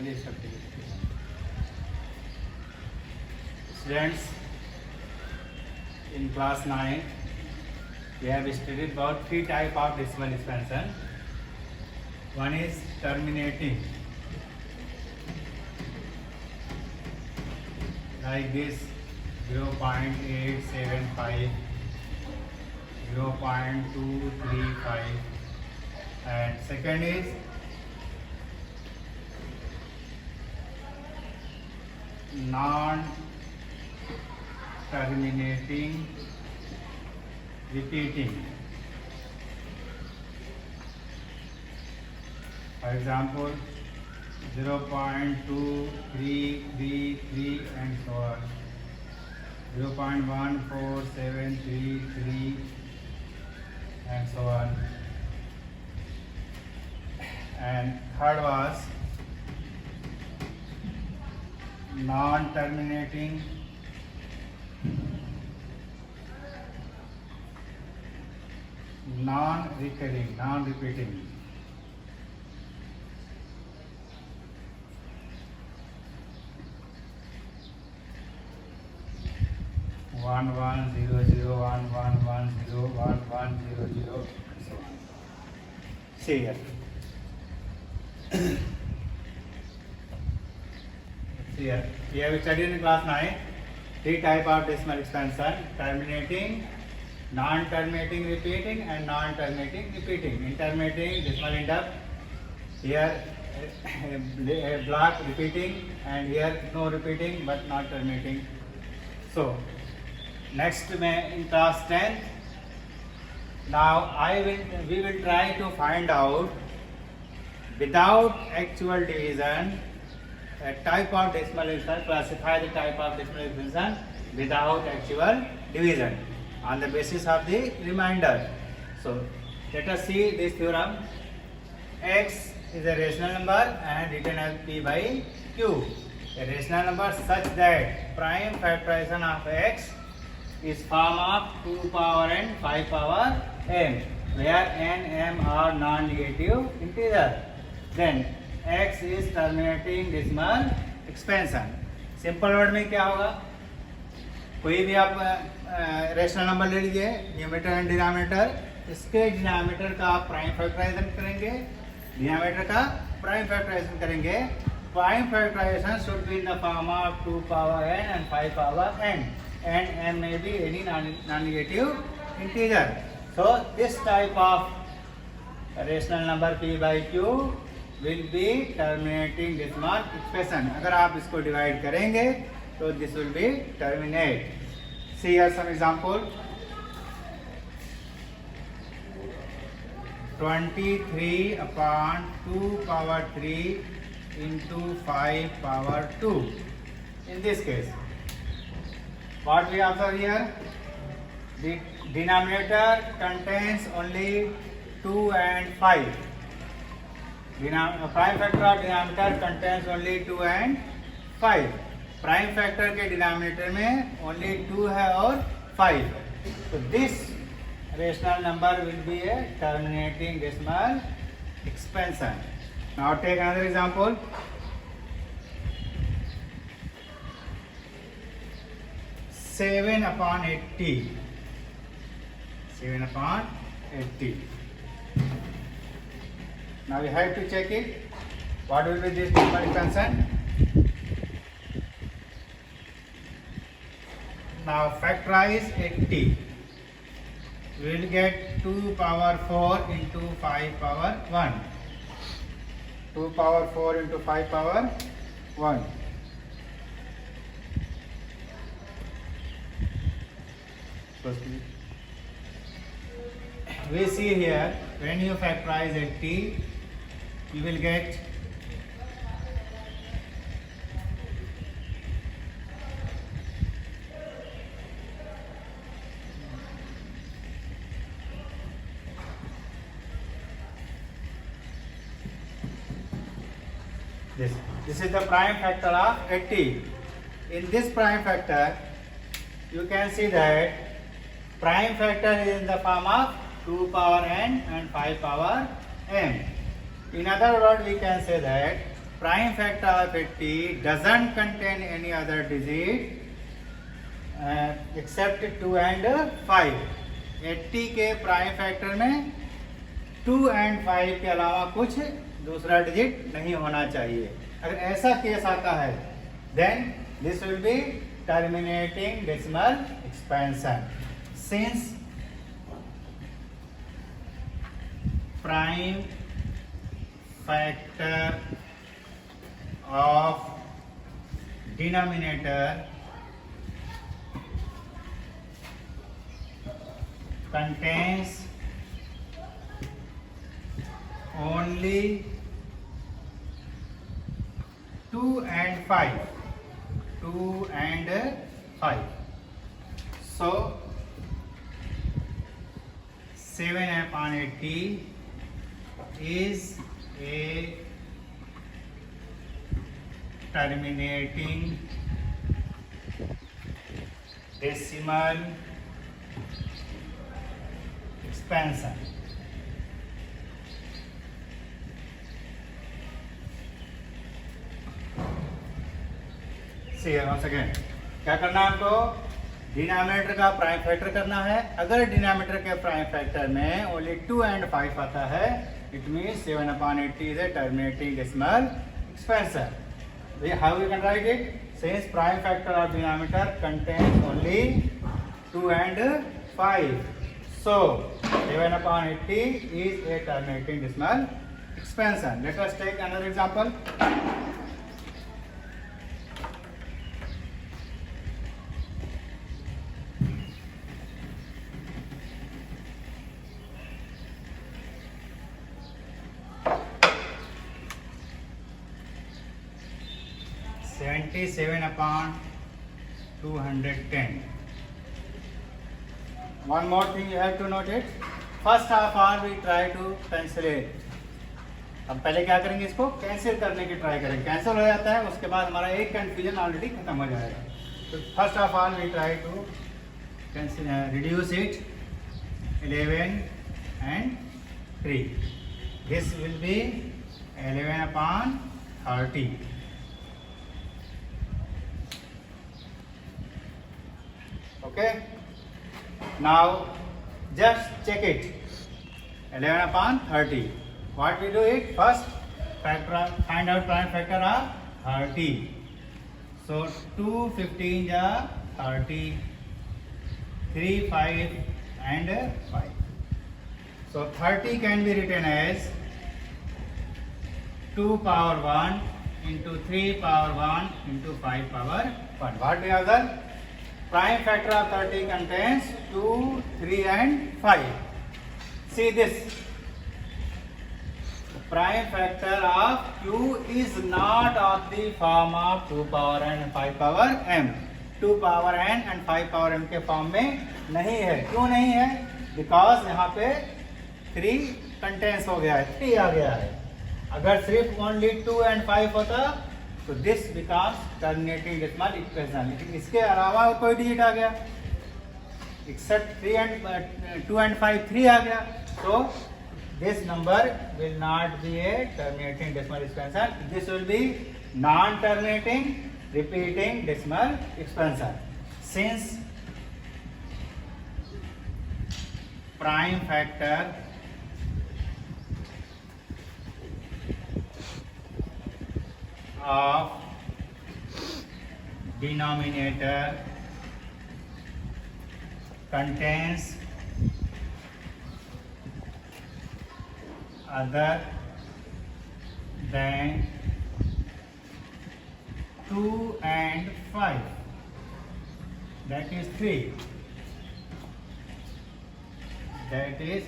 चलिए certificate students in class 9 we have studied about three type of decimal expansion. One is terminating, like this 0.875, 0.235, and second is non-terminating repeating. For example, 0.2333 and so on, 0.14733 and so on. And third was non-terminating non-recurring, non-repeating. One one zero zero one one one zero one one zero zero. So on. See here. See here. We have studied in class 9 three type of decimal expansion: terminating, non-terminating repeating, and non-terminating repeating. In terminating, decimal end up here a block repeating, and here no repeating but not terminating. So next in class 10, now we will try to find out without actual division a type of decimal expansion, classify the type of decimal expansion without actual division on the basis of the remainder. So let us see this theorem. X is a rational number and written as P by Q. A rational number such that prime factorization of x is form of 2 power n 5 power m, where n m are non-negative integer. Then x is terminating decimal expansion. Simple word में क्या होगा, कोई भी आप rational number ले लीजिए, numerator and denominator, इसके denominator का आप प्राइम फैक्टराइजेशन करेंगे, डिनोमिनेटर का प्राइम फैक्टराइजेशन करेंगे. Prime factorisation should be in the form of 2 power n and 5 power n, and n may be any non-negative integer. So this type of rational number p by q will be terminating decimal expression. अगर आप इसको divide करेंगे तो this will be terminate. See here some example. 23 upon 2 power 3 into 5 power 2. In this case, what we observe here, the denominator contains only 2 and 5. Prime factor of denominator contains only 2 and 5. Prime factor के denominator में only 2 है और 5. So this rational number will be a terminating decimal expansion. Now take another example. 7 upon 80. 7 upon 80. Now we have to check it. What will be this decimal expansion? Now factorize 80. We will get 2 power 4 into 5 power 1. 2 power 4 into 5 power 1. We see here, when you factorize 80, you will get this. This is the prime factor of 80. In this prime factor, you can see that prime factor is in the form of 2 power n and 5 power m. In other words, we can say that prime factor of 80 doesn't contain any other digit except 2 and 5. 80 के prime factor में 2 and 5 के अलावा कुछ दूसरा digit नहीं होना चाहिए. अगर ऐसा केस आता है then this will be terminating decimal expansion. Since prime factor of denominator contains only 2 and 5. 2 and 5. So 7/80 is a terminating decimal expansion. See here once again. क्या करना है हमको? डिनोमिनेटर का प्राइम फैक्टर करना है. अगर डिनोमिनेटर के प्राइम फैक्टर में ओनली 2 and 5 आता है, it means 7/80 is a terminating decimal expansion. How we can write it? Since prime factor of denominator contains only 2 and 5, so 7/80 is a terminating decimal expansion. Let us take another example. (77 upon 210). One more thing you have to note it. First of all we try to cancel it. अब पहले क्या करेंगे? इसको cancel करने की try करेंगे. Cancel हो जाता है, उसके बाद हमारा एक कंफ्यूजन ऑलरेडी खत्म हो जाएगा. तो first of all we try to cancel, reduce it. 11 and 3. This will be 11 upon 30. Okay. Now just check it. 11 upon 30. What we do it? First factor, find out prime factor of 30. So 2 15 are 30. 3 5 and 5. So 30 can be written as 2 power 1 into 3 power 1 into 5 power 1. What we have done? Prime factor of 30 contains 2, 3 and 5. See this. Prime factor of q is not of the form of 2 power n and 5 power m. 2 power n and 5 power m के form में नहीं है. क्यों नहीं है? Because यहाँ पे 3 contains हो गया है, 3 आ गया है. अगर सिर्फ ओनली 2 and 5 होता तो this becomes terminating decimal expansion. लेकिन इसके अलावा कोई डिजिट आ गया, एक्सेप्ट 2 and 5 3 आ गया. तो this number will not be A terminating decimal expansion. This will be non terminating repeating decimal expansion. Since prime factor of denominator contains other than 2 and 5, that is 3. That is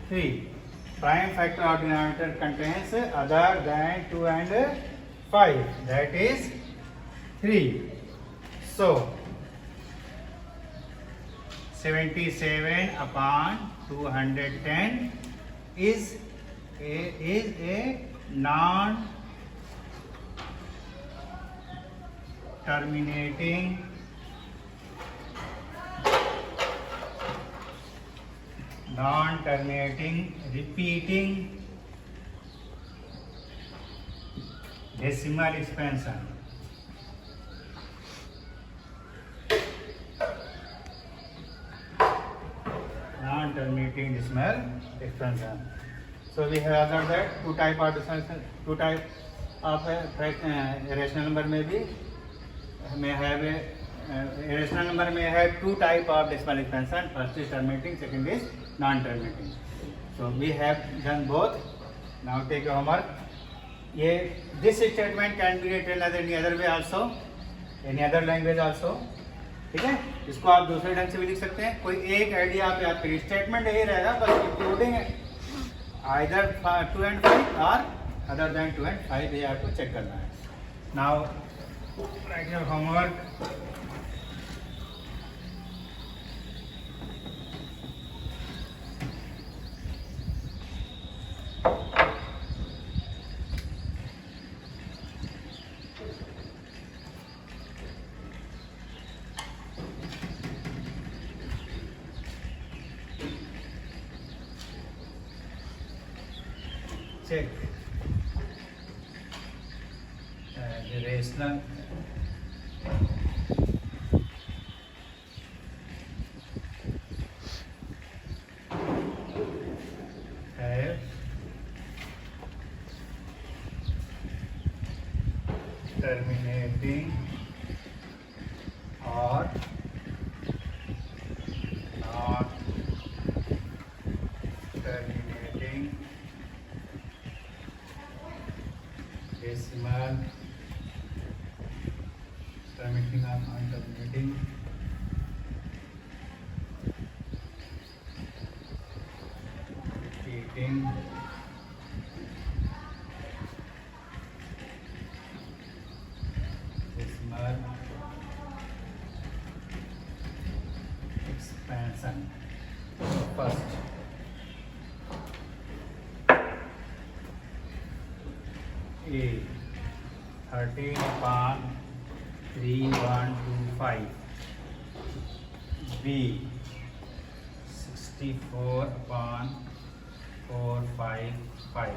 3. Prime factor of denominator contains other than 2 and 5, that is 3. So 77 upon 210 is a non terminating repeating decimal expansion. Non-terminating decimal expansion. So we have observed that two type of rational number may have rational number may have two type of decimal expansion. First is terminating, second is non-terminating. So we have done both. Now take your homework. This statement can be written as any other way also, any other language also. ठीक है, इसको आप दूसरे ढंग से भी लिख सकते हैं. कोई एक आइडिया आप याद करिए, स्टेटमेंट यही रहेगा, बस including either 2 and 5 or other than 2 and 5 ये आपको चेक करना है. Now write your homework. Check the rational have terminating or not terminating decimal, terminating or non-terminating repeating decimal expansion. First, A 13/3125, B 64/455,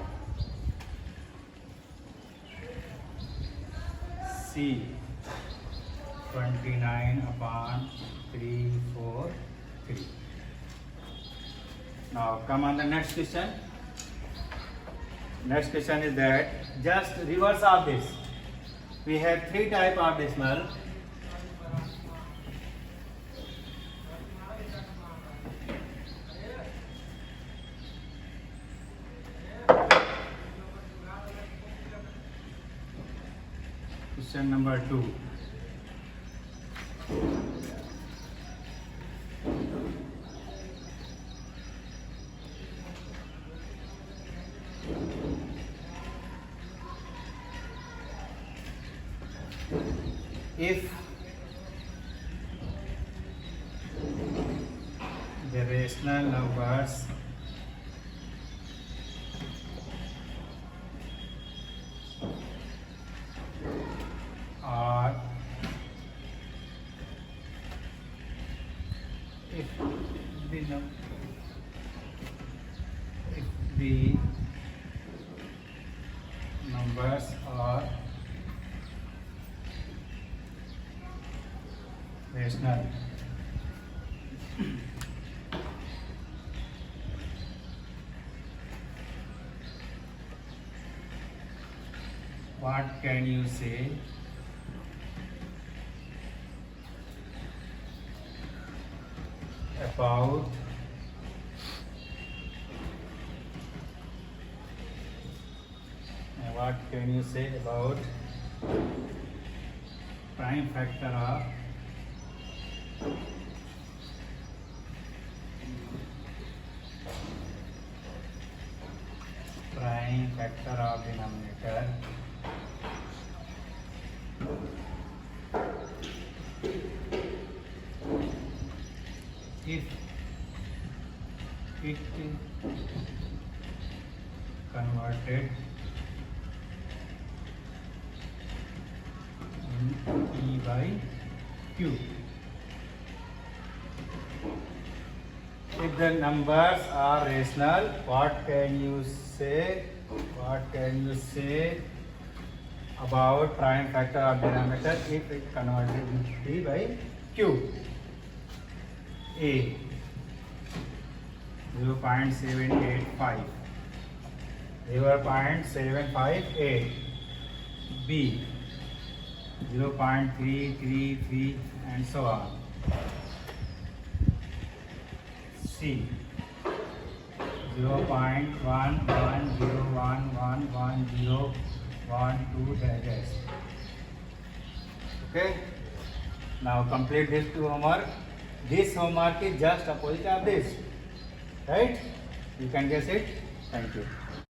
C 29/343. Now come on the next question. Next question is that just reverse of this. We have three type of decimal. Question number 2. If the rational numbers are if the numbers are rational, what can you say about prime factor of denominator if it converted in E by Q. If the numbers are rational, what can you say about prime factor of denominator if it converted into P by Q. A 0.785, 0.758, B 0.333 and so on. C 0.1101111012 dash. Okay. Now complete this two homework. This homework is just opposite of this, right? You can guess it. Thank you.